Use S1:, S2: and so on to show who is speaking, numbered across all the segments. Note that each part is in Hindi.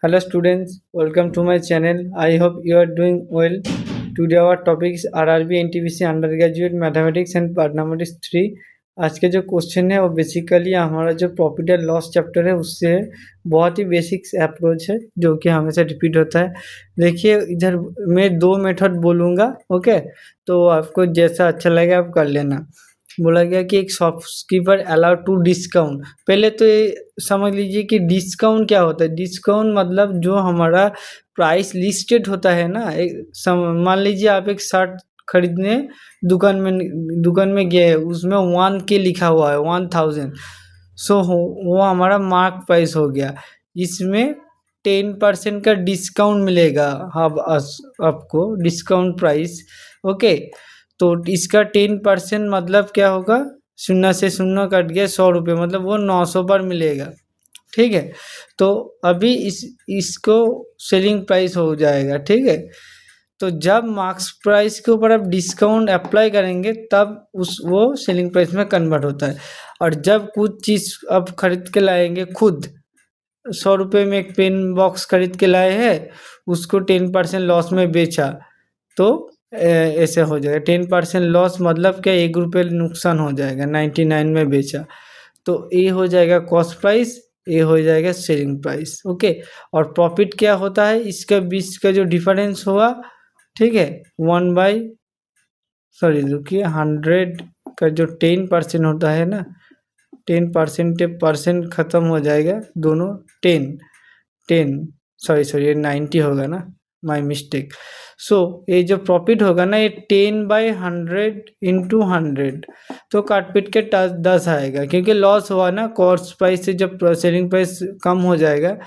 S1: Hello students, welcome to my channel. I hope you are doing well. Today our topic is RRB NTPC Undergraduate Mathematics and Mathematics 3. आज के जो क्वेश्चन है वो बेसिकली हमारा जो प्रॉफिट एंड लॉस चैप्टर है उससे है। बहुत ही बेसिक अप्रोच है जो कि हमेशा रिपीट होता है। देखिए इधर मैं दो मेथड बोलूँगा, ओके, तो आपको जैसा अच्छा लगे आप कर लेना। बोला गया कि एक शॉपकीपर अलाउड टू डिस्काउंट। पहले तो ये समझ लीजिए कि डिस्काउंट क्या होता है। डिस्काउंट मतलब जो हमारा प्राइस लिस्टेड होता है ना, मान लीजिए आप एक शर्ट खरीदने दुकान में गए हैं, उसमें 1K लिखा हुआ है, 1000। सो वो हमारा मार्क प्राइस हो गया। इसमें 10% का डिस्काउंट मिलेगा। अब आपको डिस्काउंट प्राइस, ओके। तो इसका 10% मतलब क्या होगा, 0 से 0 कट गया, 100 रुपये, मतलब वो 900 पर मिलेगा, ठीक है। तो अभी इसको सेलिंग प्राइस हो जाएगा, ठीक है। तो जब मार्क्स प्राइस के ऊपर आप डिस्काउंट अप्लाई करेंगे तब वो सेलिंग प्राइस में कन्वर्ट होता है। और जब कुछ चीज़ आप खरीद के लाएंगे खुद, 100 रुपये में एक पेन बॉक्स खरीद के लाए हैं, उसको 10% लॉस में बेचा, तो ऐसे हो जाएगा। 10% लॉस मतलब क्या, 1 रुपये नुकसान हो जाएगा, 99 में बेचा, तो ये हो जाएगा कॉस्ट प्राइस, ये हो जाएगा सेलिंग प्राइस, ओके। और प्रॉफिट क्या होता है, इसका बीच का जो डिफरेंस हुआ, ठीक है, 100 का जो 10% होता है ना, 10% ख़त्म हो जाएगा दोनों, 10 90 होगा ना, माई मिस्टेक। सो ये जो प्रॉफिट होगा ना, ये 10/100 इंटू 100, तो काटपीट के 10 आएगा, क्योंकि लॉस हुआ ना, कॉस्ट प्राइस से जब सेलिंग प्राइस कम हो जाएगा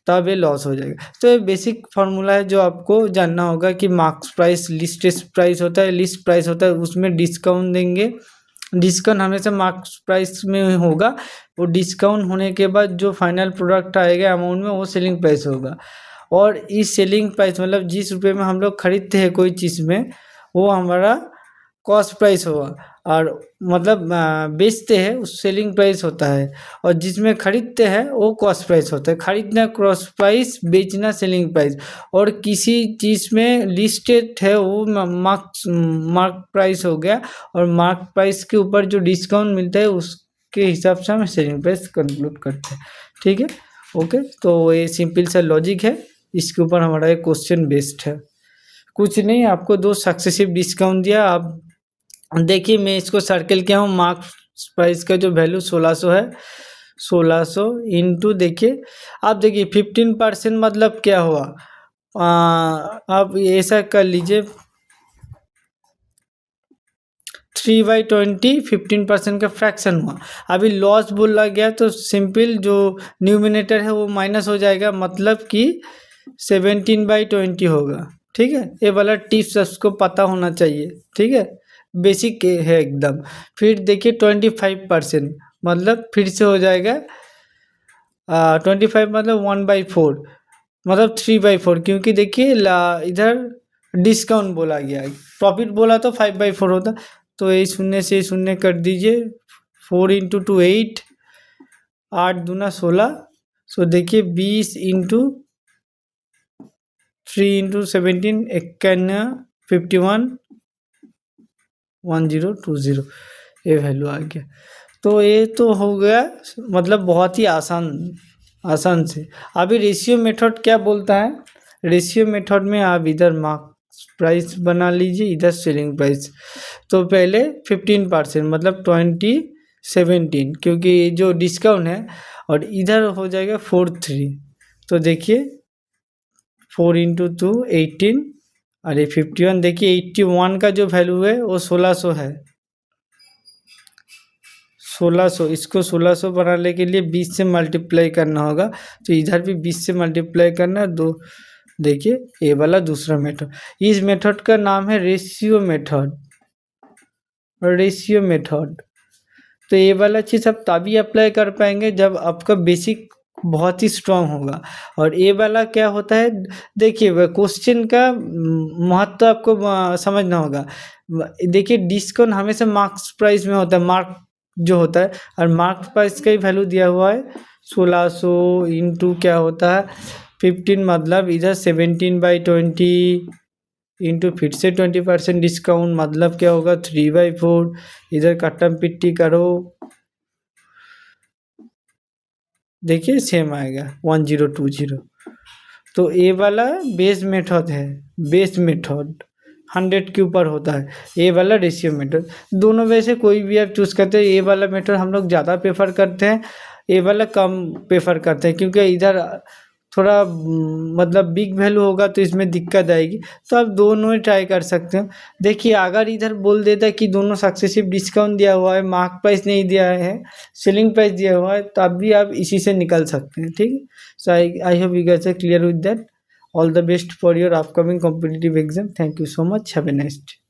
S1: तब ये लॉस हो जाएगा। तो ये बेसिक फार्मूला है जो आपको जानना होगा कि मार्क्स प्राइस लिस्ट प्राइस होता है, लिस्ट प्राइस होता है, उसमें डिस्काउंट देंगे। डिस्काउंट हमेशा मार्क्स प्राइस में होगा, वो डिस्काउंट होने के बाद जो फाइनल प्रोडक्ट आएगा अमाउंट में, वो सेलिंग प्राइस होगा। और इस सेलिंग प्राइस मतलब जिस रुपये में हम लोग खरीदते हैं कोई चीज़ में, वो हमारा कॉस्ट प्राइस होगा। और मतलब बेचते हैं उस सेलिंग प्राइस होता है, और जिसमें खरीदते हैं वो कॉस्ट प्राइस होता है। खरीदना कॉस्ट प्राइस, बेचना सेलिंग प्राइस। और किसी चीज़ में लिस्टेड है वो मार्क प्राइस हो गया, और मार्क प्राइस के ऊपर जो डिस्काउंट मिलता है उसके हिसाब से हम सेलिंग प्राइस कंक्लूड करते हैं, ठीक है, ओके। तो ये सिंपल सा लॉजिक है, इसके ऊपर हमारा एक क्वेश्चन बेस्ड है। कुछ नहीं, आपको 2 सक्सेसिव डिस्काउंट दिया, आप देखिए मैं इसको सर्कल किया हूँ। मार्क्स प्राइस का जो वैल्यू 1600 है, 1600 इंटू, देखिए आप देखिए 15% मतलब क्या हुआ, आप ऐसा कर लीजिए, 3/20 15% का फ्रैक्शन हुआ। अभी लॉस बोला गया तो सिंपल जो न्यूमिनेटर है वो माइनस हो जाएगा, मतलब कि 17/20 होगा, ठीक है। ये वाला टिप्स उसको पता होना चाहिए, ठीक है, बेसिक है एकदम। फिर देखिए 25% मतलब फिर से हो जाएगा 25 मतलब 1/4, मतलब 3/4, क्योंकि देखिए इधर डिस्काउंट बोला गया है, प्रॉफिट बोला तो 5/4 होता। तो ये 0 से 0 कर दीजिए, 4 इंटू 2 8, 8 दूना 16। सो देखिए 20 इंटू 3 इंटू 17, 51, 51, 1020, ये वैल्यू आ गया। तो ये तो हो गया, मतलब बहुत ही आसान से। अभी रेशियो मेथड क्या बोलता है, रेशियो मेथड में आप इधर मार्क्स प्राइस बना लीजिए, इधर सेलिंग प्राइस। तो पहले 15% मतलब 2017, क्योंकि जो डिस्काउंट है, और इधर हो जाएगा 43। तो देखिए 4 इंटू 2 18, और ये 51, देखिए 81 का जो वैल्यू है वो 1600 है, 1600। इसको 1600 बनाने के लिए 20 से मल्टीप्लाई करना होगा, तो इधर भी 20 से मल्टीप्लाई करना है, दो। देखिए ये वाला दूसरा मेथड, इस मेथड का नाम है रेशियो मेथड, रेशियो मेथड। तो ये वाला चीज़ आप तभी अप्लाई कर पाएंगे जब आपका बेसिक बहुत ही स्ट्रांग होगा। और ये वाला क्या होता है, देखिए क्वेश्चन का महत्व आपको समझना होगा। देखिए डिस्काउंट हमेशा मार्क्स प्राइस में होता है, मार्क जो होता है, और मार्क्स प्राइस का ही वैल्यू दिया हुआ है 1600 इंटू क्या होता है 15 मतलब इधर 17/20 इंटू फिर से 20% डिस्काउंट मतलब क्या होगा 3/4। इधर कट्टम पिट्टी करो, देखिए सेम आएगा 1020। तो ये वाला बेस मेथड है, बेस मेथड 100 के ऊपर होता है। ये वाला रेशियो मेथड, दोनों में से कोई भी आप चूज़ करते हैं। ये वाला मेथड हम लोग ज़्यादा प्रेफर करते हैं, ये वाला कम प्रेफर करते हैं, क्योंकि इधर थोड़ा मतलब बिग वैल्यू होगा तो इसमें दिक्कत आएगी। तो आप दोनों ही ट्राई कर सकते हो। देखिए अगर इधर बोल देता है कि दोनों सक्सेसिव डिस्काउंट दिया हुआ है, मार्क प्राइस नहीं दिया है, सेलिंग प्राइस दिया हुआ है, तब भी आप इसी से निकल सकते हैं। ठीक है, so I hope you guys are clear with that. All the best for your upcoming competitive exam. Thank you so much, have a nice day.